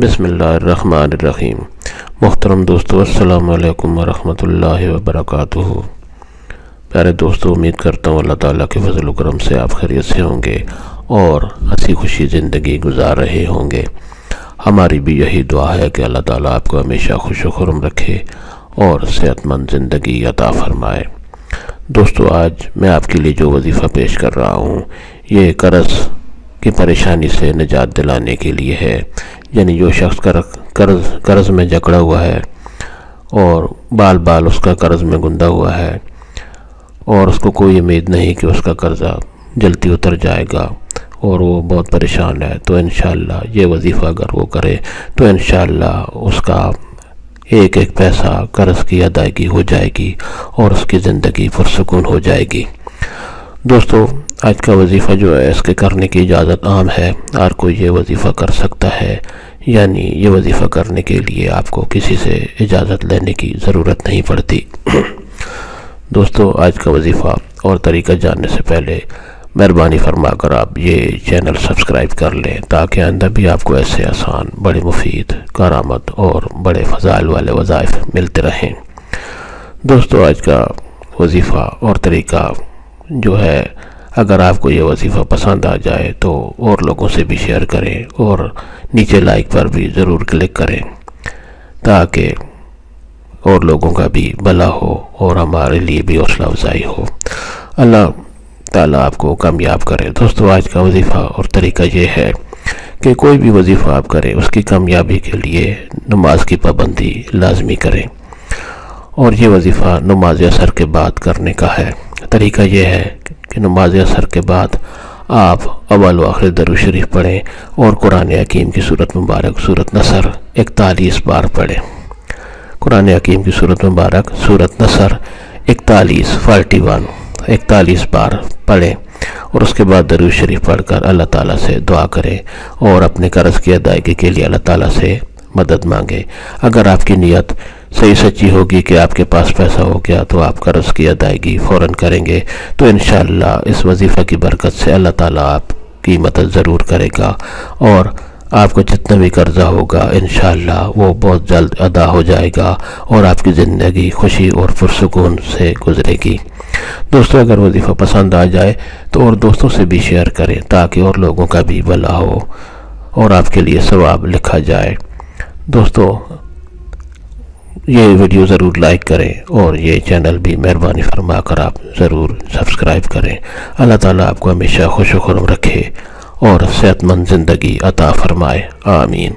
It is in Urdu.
بسم اللہ الرحمن الرحیم۔ محترم دوستو، السلام علیکم ورحمۃ اللہ وبرکاتہ۔ پیارے دوستو، امید کرتا ہوں اللہ تعالیٰ کے فضل و کرم سے آپ خیریت سے ہوں گے اور ہنسی خوشی زندگی گزار رہے ہوں گے۔ ہماری بھی یہی دعا ہے کہ اللہ تعالیٰ آپ کو ہمیشہ خوش و خرم رکھے اور صحت مند زندگی عطا فرمائے۔ دوستو، آج میں آپ کے لیے جو وظیفہ پیش کر رہا ہوں یہ قرض کی پریشانی سے نجات دلانے کے لیے ہے۔ یعنی جو شخص قرض میں جکڑا ہوا ہے اور بال بال اس کا قرض میں گندا ہوا ہے اور اس کو کوئی امید نہیں کہ اس کا قرضہ جلدی اتر جائے گا اور وہ بہت پریشان ہے، تو انشاءاللہ یہ وظیفہ اگر وہ کرے تو انشاءاللہ اس کا ایک ایک پیسہ قرض کی ادائیگی ہو جائے گی اور اس کی زندگی پرسکون ہو جائے گی۔ دوستو، آج کا وظیفہ جو ہے اس کے کرنے کی اجازت عام ہے، ہر کوئی یہ وظیفہ کر سکتا ہے۔ یعنی یہ وظیفہ کرنے کے لیے آپ کو کسی سے اجازت لینے کی ضرورت نہیں پڑتی۔ دوستو، آج کا وظیفہ اور طریقہ جاننے سے پہلے مہربانی فرما کر آپ یہ چینل سبسکرائب کر لیں تاکہ آئندہ بھی آپ کو ایسے آسان، بڑے مفید، کارآمد اور بڑے فضائل والے وظائف ملتے رہیں۔ دوستو، آج کا وظیفہ اور طریقہ جو ہے، اگر آپ کو یہ وظیفہ پسند آ جائے تو اور لوگوں سے بھی شیئر کریں اور نیچے لائک پر بھی ضرور کلک کریں تاکہ اور لوگوں کا بھی بھلا ہو اور ہمارے لیے بھی حوصلہ افزائی ہو۔ اللہ تعالیٰ آپ کو کامیاب کرے۔ دوستو، آج کا وظیفہ اور طریقہ یہ ہے کہ کوئی بھی وظیفہ آپ کریں اس کی کامیابی کے لیے نماز کی پابندی لازمی کریں، اور یہ وظیفہ نماز عصر کے بعد کرنے کا ہے۔ طریقہ یہ ہے کہ نماز عصر کے بعد آپ اول و آخر درود شریف پڑھیں اور قرآن حکیم کی سورت مبارک سورت نصر 41 بار پڑھیں۔ قرآن حکیم کی سورت مبارک سورت نصر 41 بار پڑھیں اور اس کے بعد درود شریف پڑھ کر اللہ تعالیٰ سے دعا کریں اور اپنے قرض کی ادائیگی کے لیے اللہ تعالیٰ سے مدد مانگیں۔ اگر آپ کی نیت صحیح سچی ہوگی کہ آپ کے پاس پیسہ ہو گیا تو آپ قرض کی ادائیگی فوراً کریں گے، تو انشاءاللہ اس وظیفہ کی برکت سے اللہ تعالیٰ آپ کی مدد ضرور کرے گا اور آپ کو جتنا بھی قرضہ ہوگا انشاءاللہ وہ بہت جلد ادا ہو جائے گا اور آپ کی زندگی خوشی اور پرسکون سے گزرے گی۔ دوستو، اگر وظیفہ پسند آ جائے تو اور دوستوں سے بھی شیئر کریں تاکہ اور لوگوں کا بھی بھلا ہو اور آپ کے لیے ثواب لکھا جائے۔ دوستو، یہ ویڈیو ضرور لائک کریں اور یہ چینل بھی مہربانی فرما کر آپ ضرور سبسکرائب کریں۔ اللہ تعالیٰ آپ کو ہمیشہ خوش و خرم رکھے اور صحت مند زندگی عطا فرمائے، آمین۔